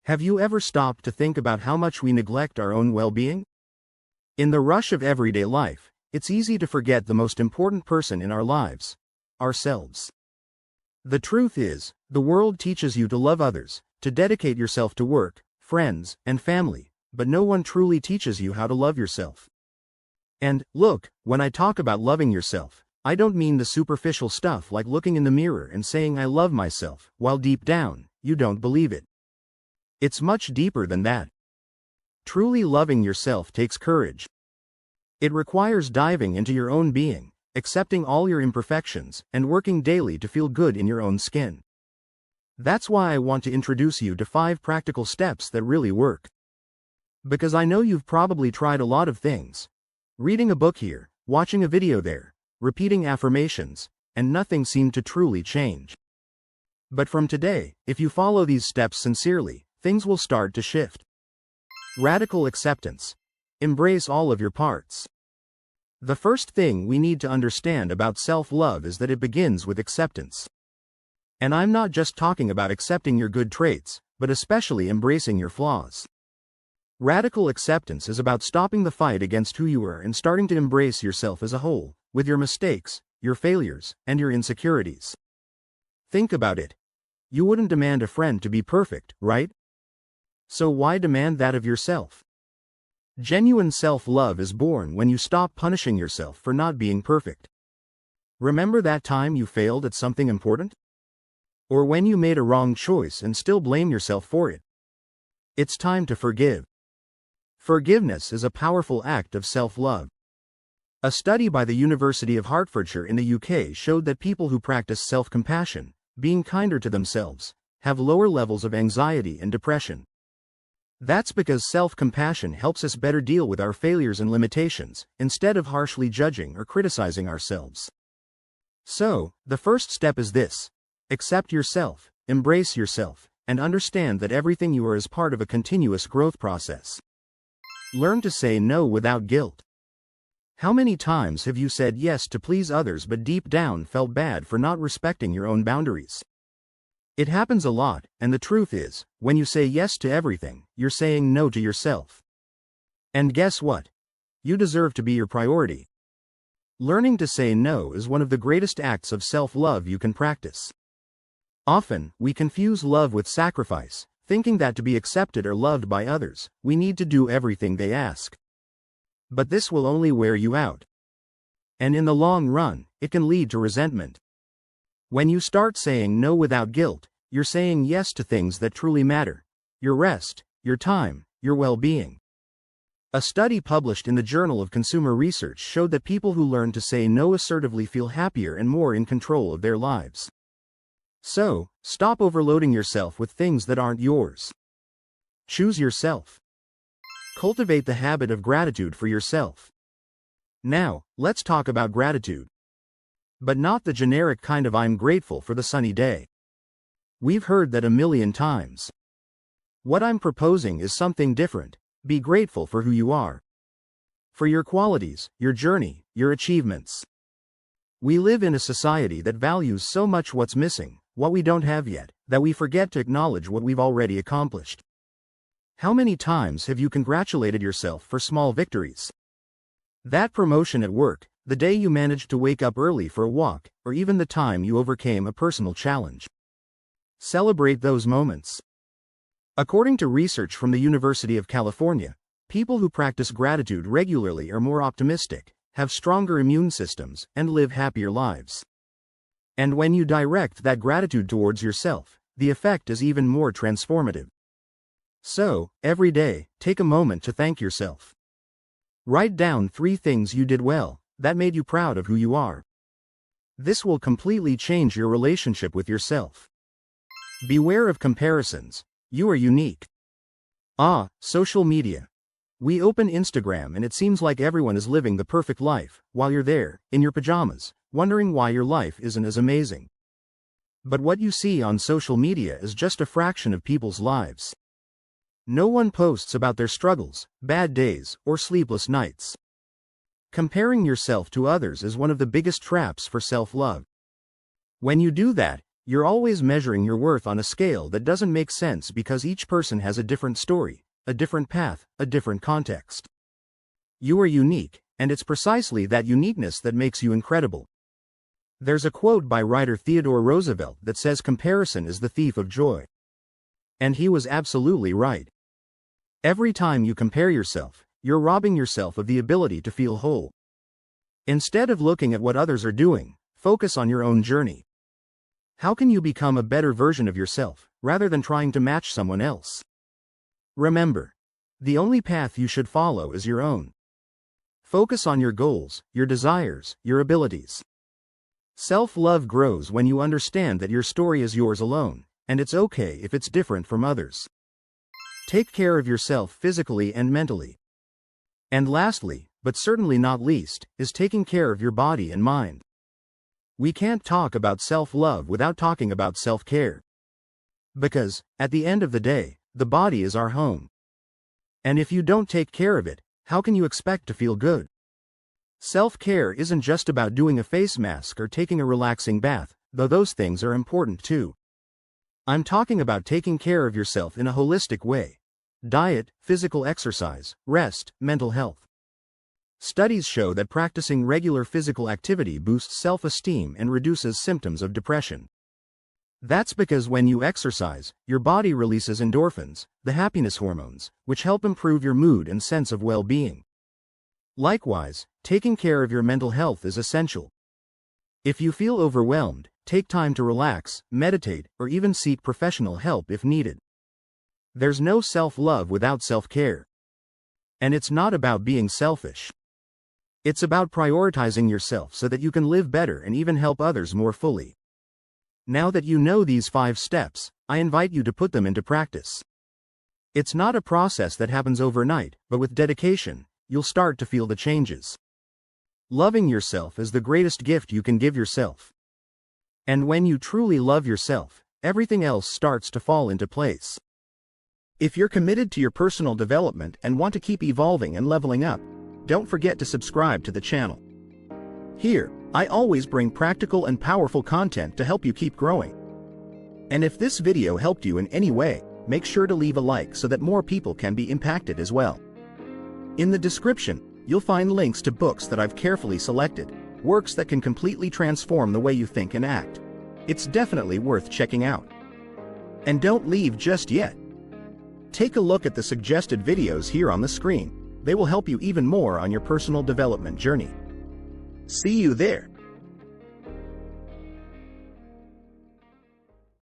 Have you ever stopped to think about how much we neglect our own well-being? In the rush of everyday life, it's easy to forget the most important person in our lives, ourselves. The truth is, the world teaches you to love others, to dedicate yourself to work, friends, and family, but no one truly teaches you how to love yourself. And, look, when I talk about loving yourself, I don't mean the superficial stuff like looking in the mirror and saying I love myself, while deep down, you don't believe it. It's much deeper than that. Truly loving yourself takes courage. It requires diving into your own being, accepting all your imperfections, and working daily to feel good in your own skin. That's why I want to introduce you to 5 practical steps that really work. Because I know you've probably tried a lot of things. Reading a book here, watching a video there, repeating affirmations, and nothing seemed to truly change. But from today, if you follow these steps sincerely, things will start to shift. Radical acceptance. Embrace all of your parts. The first thing we need to understand about self-love is that it begins with acceptance. And I'm not just talking about accepting your good traits, but especially embracing your flaws. Radical acceptance is about stopping the fight against who you are and starting to embrace yourself as a whole, with your mistakes, your failures, and your insecurities. Think about it. You wouldn't demand a friend to be perfect, right? So why demand that of yourself? Genuine self-love is born when you stop punishing yourself for not being perfect. Remember that time you failed at something important? Or when you made a wrong choice and still blame yourself for it? It's time to forgive. Forgiveness is a powerful act of self-love. A study by the University of Hertfordshire in the UK showed that people who practice self-compassion, being kinder to themselves, have lower levels of anxiety and depression. That's because self-compassion helps us better deal with our failures and limitations, instead of harshly judging or criticizing ourselves. So, the first step is this: accept yourself, embrace yourself, and understand that everything you are is part of a continuous growth process. Learn to say no without guilt. How many times have you said yes to please others but deep down felt bad for not respecting your own boundaries? It happens a lot, and the truth is, when you say yes to everything, you're saying no to yourself. And guess what? You deserve to be your priority. Learning to say no is one of the greatest acts of self-love you can practice. Often, we confuse love with sacrifice, thinking that to be accepted or loved by others, we need to do everything they ask. But this will only wear you out. And in the long run, it can lead to resentment. When you start saying no without guilt, you're saying yes to things that truly matter: your rest, your time, your well-being. A study published in the Journal of Consumer Research showed that people who learn to say no assertively feel happier and more in control of their lives. So, stop overloading yourself with things that aren't yours. Choose yourself. Cultivate the habit of gratitude for yourself. Now, let's talk about gratitude. But not the generic kind of "I'm grateful for the sunny day." We've heard that a million times. What I'm proposing is something different. Be grateful for who you are. For your qualities, your journey, your achievements. We live in a society that values so much what's missing, what we don't have yet, that we forget to acknowledge what we've already accomplished. How many times have you congratulated yourself for small victories? That promotion at work, the day you managed to wake up early for a walk, or even the time you overcame a personal challenge. Celebrate those moments. According to research from the University of California, people who practice gratitude regularly are more optimistic, have stronger immune systems, and live happier lives. And when you direct that gratitude towards yourself, the effect is even more transformative. So, every day, take a moment to thank yourself. Write down 3 things you did well, that made you proud of who you are. This will completely change your relationship with yourself. Beware of comparisons. You are unique. Social media. We open Instagram and it seems like everyone is living the perfect life, while you're there, in your pajamas, wondering why your life isn't as amazing. But what you see on social media is just a fraction of people's lives. No one posts about their struggles, bad days, or sleepless nights. Comparing yourself to others is one of the biggest traps for self-love. When you do that, You're always measuring your worth on a scale that doesn't make sense because each person has a different story, a different path, a different context. You are unique, and it's precisely that uniqueness that makes you incredible. There's a quote by writer Theodore Roosevelt that says comparison is the thief of joy. And he was absolutely right. Every time you compare yourself, you're robbing yourself of the ability to feel whole. Instead of looking at what others are doing, focus on your own journey. How can you become a better version of yourself, rather than trying to match someone else? Remember, the only path you should follow is your own. Focus on your goals, your desires, your abilities. Self-love grows when you understand that your story is yours alone, and it's okay if it's different from others. Take care of yourself physically and mentally. And lastly, but certainly not least, is taking care of your body and mind. We can't talk about self-love without talking about self-care. Because, at the end of the day, the body is our home. And if you don't take care of it, how can you expect to feel good? Self-care isn't just about doing a face mask or taking a relaxing bath, though those things are important too. I'm talking about taking care of yourself in a holistic way. Diet, physical exercise, rest, mental health. Studies show that practicing regular physical activity boosts self-esteem and reduces symptoms of depression. That's because when you exercise, your body releases endorphins, the happiness hormones, which help improve your mood and sense of well-being. Likewise, taking care of your mental health is essential. If you feel overwhelmed, take time to relax, meditate, or even seek professional help if needed. There's no self-love without self-care. And it's not about being selfish. It's about prioritizing yourself so that you can live better and even help others more fully. Now that you know these 5 steps, I invite you to put them into practice. It's not a process that happens overnight, but with dedication, you'll start to feel the changes. Loving yourself is the greatest gift you can give yourself. And when you truly love yourself, everything else starts to fall into place. If you're committed to your personal development and want to keep evolving and leveling up, don't forget to subscribe to the channel. Here, I always bring practical and powerful content to help you keep growing. And if this video helped you in any way, make sure to leave a like so that more people can be impacted as well. In the description, you'll find links to books that I've carefully selected, works that can completely transform the way you think and act. It's definitely worth checking out. And don't leave just yet. Take a look at the suggested videos here on the screen. They will help you even more on your personal development journey. See you there.